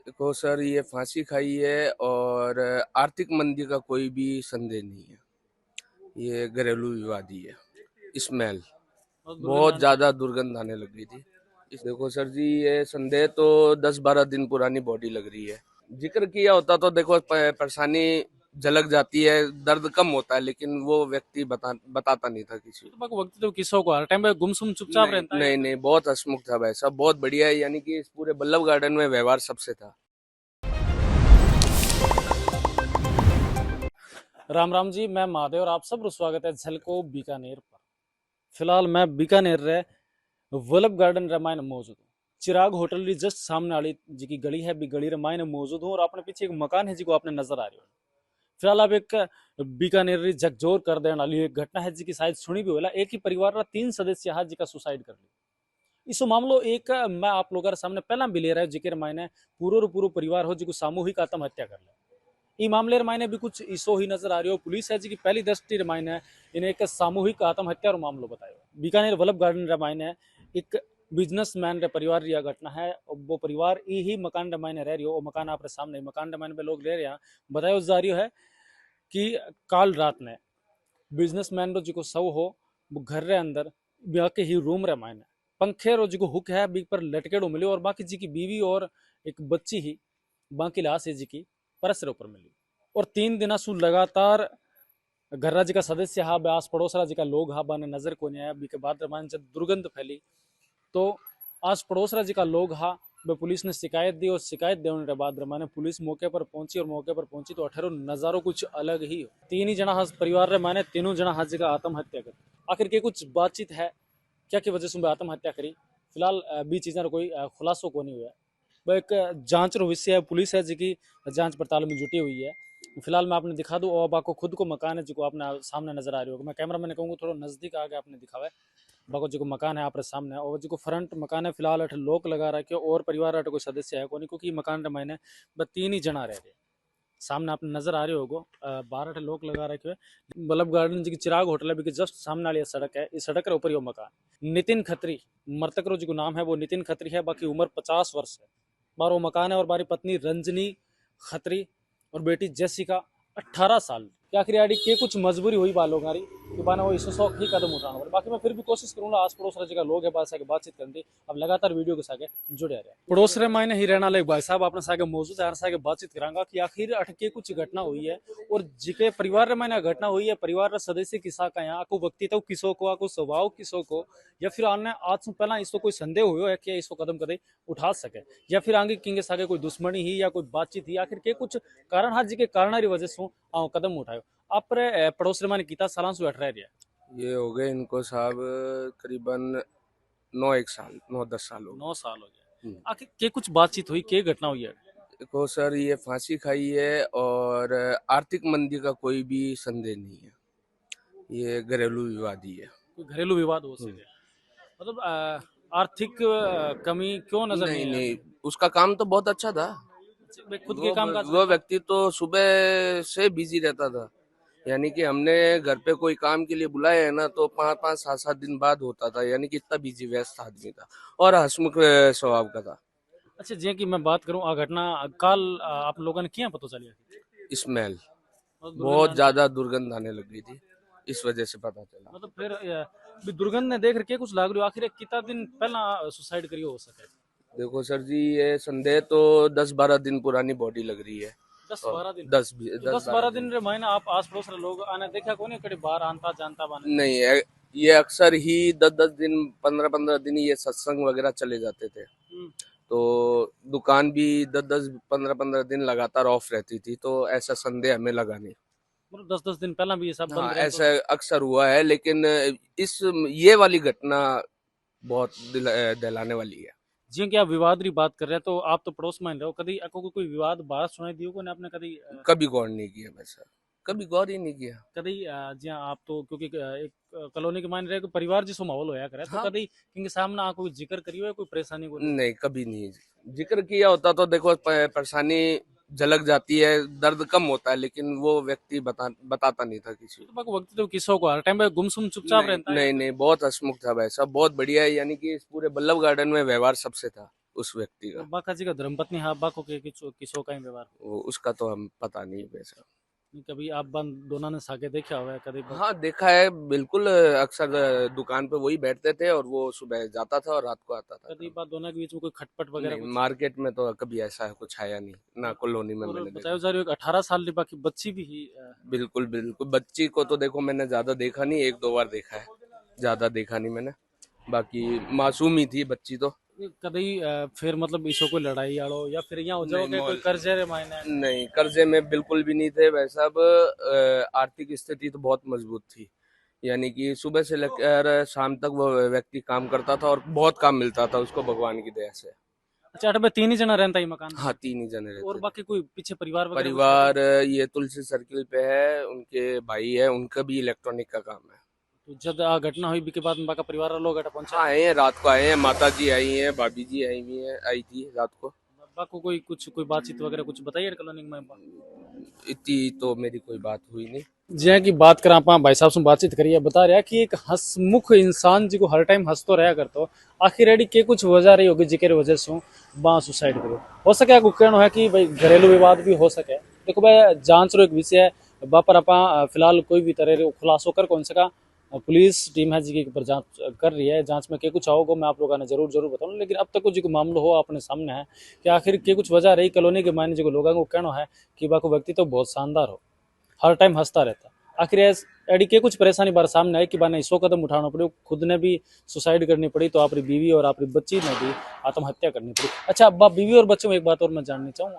देखो सर, ये फांसी खाई है और आर्थिक मंदी का कोई भी संदेह नहीं है। ये घरेलू विवाद ही है। स्मेल बहुत दुर्गंध बहुत आने ज्यादा लगी। दुर्गंध आने लग गई थी। देखो सर जी, ये संदेह तो 10-12 दिन पुरानी बॉडी लग रही है। जिक्र किया होता तो देखो परेशानी झलक जाती है, दर्द कम होता है, लेकिन वो व्यक्ति बताता नहीं था किसी को। तो बाकी वक्त तो किस्सों को हर टाइम पे गुमसुम चुपचाप नहीं रहता है या नहीं फिर नहीं, बहुत हंसमुख था भाई साहब, बहुत बढ़िया है। यानी कि इस पूरे बल्लभ गार्डन में व्यवहार सबसे था। राम राम जी। मैं महादेव और आप सब स्वागत है झलको बीकानेर पर। फिलहाल मैं बीकानेर रे वल्लभ गार्डन रे मायने मौजूद हूँ। चिराग होटल री जस्ट सामने वाली जी की गली है, बी गली रे मायने मौजूद हूँ और अपने पीछे एक मकान है जी को आपने नजर आ रही हो। फिलहाल अब एक बीकानेर री झकझोर कर देने वाली एक घटना है जी की शायद सुनी भी होला। एक ही परिवार रा 3 सदस्य है जी का सुसाइड कर लिया। इस मामलो एक मैं आप लोगों के सामने पहला भी ले रहा है जिक्र मायने पूरो परिवार हो जी को सामूहिक आत्महत्या कर ले। ई मामले मायने भी कुछ इसो ही नजर आ रही हो। पुलिस है जी की पहली दृष्टि मायने इन्हें एक सामूहिक आत्महत्या और मामलो बतायो। बीकानेर वल्लभ गार्डन रे मायने एक बिजनेसमैन रे परिवार रिया घटना है। वो परिवार ही मकान रे मायने रह रही हो। वो मकान आपरे सामने मकान रे मायने पे लोग रह रहे हैं। बतायो जा रही है कि काल रात ने बिजनेसमैन रो जी को सव हो वो घर रे अंदर ब्याह के ही रूम रे मायने पंखे रो जी को हुक है बी पर लटकेड़ो मिले और बाकी जी की बीवी और एक बच्ची ही बाकी लाश है जी की परस रे ऊपर मिली। और 3 दिन सु लगातार घर जी का सदस्य हा आस पड़ोस जी का लोग हा बाने नजर को नहीं आया। बी के बाद मान जब दुर्गंध फैली तो आस पड़ोस जी का लोग हा वे पुलिस ने शिकायत दी और शिकायत देने के बाद रमाने पुलिस मौके पर पहुंची और मौके पर पहुंची तो अठारो नजारो कुछ अलग ही हो। 3 ही जना हस परिवार रे माने तीनों जना हज का आत्महत्या कर। आखिर के कुछ बातचीत है क्या की वजह से आत्महत्या करी। फिलहाल बी चीज़ों कोई खुलासो को नहीं हुआ। वह एक जांच रो विषय है। पुलिस है जी की जांच पड़ताल में जुटी हुई है। फिलहाल मैं आपने दिखा दूं और बाको खुद को मकान है जो आपने सामने नजर आ रही होगा। मैं कैमरा मैंने कहूँगा थोड़ा नजदीक आगे आपने दिखावा है। बाको जो मकान है आप सामने और जो फ्रंट मकान है फिलहाल अठ लोक लगा रखे और परिवार अठ कोई सदस्य है कोनी क्योंकि मकान रे मायने बस 3 ही जना रह रहे। सामने आपने नजर आ रहे होगो 12 लोग लगा रखे हुए। वल्लभ गार्डन जी की चिराग होटल है जस्ट सामने वाली सड़क है। इस सड़क के ऊपर यो मकान नितिन खत्री मृतक रो जी को नाम है वो नितिन खत्री है। बाकी उम्र 50 वर्ष है। बारो मकान है और बारी पत्नी रंजनी खत्री और बेटी जेसिका 18 साल की। आखिर आड़ी के कुछ मजबूरी हुई बालों गारी कि बाना वो इस शौक ही कदम उठाना पड़े। बाकी मैं फिर भी कोशिश करूंगा आस पड़ोस राज्य का लोग है बात से बातचीत करने दी। अब लगातार वीडियो के साथ जुड़े रहे पड़ोस रे मायने ही रहना भाई साहब अपने सागे मौजूद है सागे बातचीत करांगा कि आखिर अटके कुछ घटना हुई है और जिके परिवार रे मायने घटना हुई है परिवार रे सदस्य किसा का यहाँ को व्यक्तित्व किसो को आको स्वभाव किसो को या फिर आने आज से पहला इसको कोई संदेह हुआ है कि इसको कदम कदे उठा सके या फिर आगे किंगे सागे कोई दुश्मनी ही या कोई बातचीत ही आखिर के कुछ कारण हाथ जी के कारण वजह से कदम उठायो। आप पड़ोस रे माने किता सालां से हट रह रहा। ये हो गए इनको साहब करीबन 9 1 साल 9 10 साल हो 9 साल हो गया। गए। आखिर के कुछ बातचीत हुई के घटना हुई है। देखो सर, ये फांसी खाई है और आर्थिक मंदी का कोई भी संदेह नहीं है। ये घरेलू विवाद ही है। कोई घरेलू विवाद हो हम्म। सके मतलब आर्थिक कमी क्यों नजर नहीं नहीं आया। नहीं, उसका काम तो बहुत अच्छा था। भाई खुद के वो काम काज वो रहता। व्यक्ति तो सुबह से बिजी रहता था। यानी कि हमने घर पे कोई काम के लिए बुलाया है ना, तो 5 5 7 7 दिन बाद होता था। यानी कि इतना बिजी व्यस्त आदमी था और हंसमुख स्वभाव का था। अच्छा जे की मैं बात करूं आ घटना कल आप लोगों ने किया पता चलिए स्मेल और दुर्गंध बहुत आने लगी। ज्यादा दुर्गंध आने लग गई थी। इस वजह से पता चला। मतलब फिर भी दुर्गंध ने देख के कुछ लाग रही हो। आखिर कितना दिन पहला सुसाइड करियो हो सके। देखो सर जी, ये संदेह तो 10-12 दिन पुरानी बॉडी लग रही है। दस और बारह दिन दस तो दस दस बारह बारह दिन दिन रे महीना आप आस पड़ोस रे लोग आने देखा को नहीं कड़ी बाहर आनता जानता बाने। नहीं है। ये अक्सर ही 10 10 दिन 15 15 दिन ये सत्संग वगैरह चले जाते थे। हम्म। तो दुकान भी 10 10 15 15 दिन लगातार ऑफ रहती थी, तो ऐसा संदेह हमें लगा नहीं। मतलब 10 10 दिन पहला भी ये सब हाँ, बंद रहे तो। ऐसा अक्सर हुआ है, लेकिन इस ये वाली घटना बहुत दहलाने वाली है। जी कि आप विवाद की बात कर रहे हैं तो आप तो पड़ोस में रहो कभी आपको कोई विवाद बाहर सुनाई दियो को आपने कभी कभी गौर नहीं किया वैसा, कभी गौर ही नहीं किया। कभी जी हाँ, आप तो क्योंकि एक कॉलोनी के मान रहे कि परिवार जिसको माहौल होया करे तो हाँ, कभी इनके सामने आप कोई जिक्र करियो कोई परेशानी को लेकर। नहीं कभी नहीं। जिक्र किया होता तो देखो परेशानी झलक जाती है, दर्द कम होता है, लेकिन वो व्यक्ति बताता नहीं था किसी तो को। बाकी वक्त तो किस्सों को हर टाइम पे गुमसुम चुपचाप नहीं रहता है या नहीं फिर नहीं, बहुत हंसमुख था भाई साहब, बहुत बढ़िया है। यानी कि इस पूरे बल्लभ गार्डन में व्यवहार सबसे था। उस व्यक्ति का। बाका जी का धर्मपत्नी हाँ बाको के किसो का ही व्यवहार वो उसका तो हम पता नहीं वैसा। कभी आप बन दोनों ने साके देखा हुआ है कभी हाँ देखा है बिल्कुल, अक्सर दुकान पे वही बैठते थे और वो सुबह जाता था और रात को आता था कभी काम। बात दोनों के बीच में कोई खटपट वगैरह नहीं, कुछ मार्केट में तो कभी ऐसा कुछ आया नहीं, ना कॉलोनी में और मैंने बताया देखा। जा रही है 18 साल की बाकी बच्ची भी ही बिल्कुल बिल्कुल, बच्ची को तो देखो मैंने ज्यादा देखा नहीं, एक दो बार देखा है, ज्यादा देखा नहीं मैंने। बाकी मासूम ही थी बच्ची तो। कभी फिर मतलब इसो कोई लड़ाई आड़ो या फिर यहाँ हो जाओ नहीं के कोई कर्जे रे मायने नहीं, कर्जे में बिल्कुल भी नहीं थे वैसा। अब आर्थिक स्थिति तो बहुत मजबूत थी, यानी कि सुबह से लेकर शाम तक वो व्यक्ति काम करता था और बहुत काम मिलता था उसको भगवान की दया से। अच्छा अठ में 3 ही जना रहता है मकान हाँ, तीन ही जने और रहते थे। बाकी कोई पीछे परिवार वगैरह कुछ है परिवार ये तुलसी सर्किल पे है, उनके भाई है, उनका भी इलेक्ट्रॉनिक का काम है। तो जब घटना हुई के बाद बाका परिवार वाला लोग अटा पहुंचा हाँ आए हैं, रात को आए हैं, माता जी आई हैं, भाभी जी आई हुई हैं, आई थी रात को। बाको कोई कुछ कोई बातचीत वगैरह कुछ बताइए कॉलोनी में इतनी तो मेरी कोई बात हुई नहीं। जिया की बात करा आप भाई साहब से बातचीत करिए बता रहा कि एक हंसमुख इंसान जी को हर टाइम हंसतो रहा करतो आखिर एडी के कुछ वजह रही होगी जिक्र वजह से बा सुसाइड करो हो सके आपको कहना है कि भाई घरेलू विवाद भी हो सके देखो भाई जांच रो एक विषय है बा पर आप फिलहाल कोई भी तरह रो खुलासो कर कौन सका पुलिस टीम है जी के ऊपर जांच कर रही है जांच में के कुछ आओगे मैं आप लोगों ने जरूर बताऊँ लेकिन अब तक जो मामला हो अपने सामने है कि आखिर के कुछ वजह रही कॉलोनी के मायने जो लोगों को कहना है कि बाको व्यक्ति तो बहुत शानदार हो हर टाइम हंसता रहता आखिर एडी के कुछ परेशानी बार सामने आई कि बाने 100 कदम उठाना पड़े खुद ने भी सुसाइड करनी पड़ी तो आपकी बीवी और आपकी बच्ची ने भी आत्महत्या करनी पड़ी अच्छा अब्बा बीवी और बच्चों में एक बात और मैं जाननी चाहूँ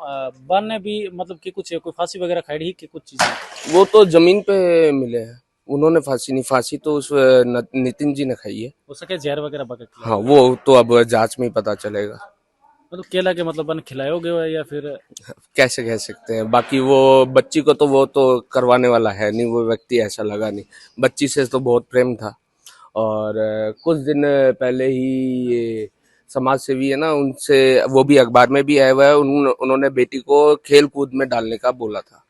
बा ने भी मतलब कि कुछ कोई फांसी वगैरह खाई ही कि कुछ चीजें वो तो जमीन पे मिले हैं, उन्होंने फांसी नहीं, फांसी तो उस नितिन जी ने खाई है। हो सके जहर वगैरह बके खिलाया हाँ वो तो अब जांच में ही पता चलेगा। मतलब केला के मतलब बन खिलायोगे या फिर कैसे कह सकते हैं, बाकी वो बच्ची को तो वो तो करवाने वाला है नहीं, वो व्यक्ति ऐसा लगा नहीं। बच्ची से तो बहुत प्रेम था और कुछ दिन पहले ही ये समाज सेवी है ना, उनसे वो भी अखबार में भी आया हुआ है, उन्होंने बेटी को खेल कूद में डालने का बोला था।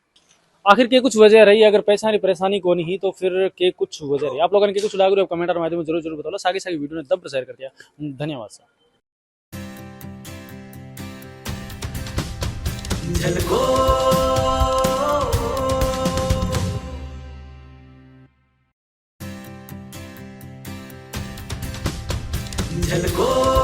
आखिर के कुछ वजह रही अगर परेशानी को नहीं तो फिर के कुछ वजह रही आप लोगों ने के कुछ लाग रहे हो कमेंट माध्यम में जरूर बताओ सागी सागी वीडियो ने दब शेयर कर दिया धन्यवाद सर झलको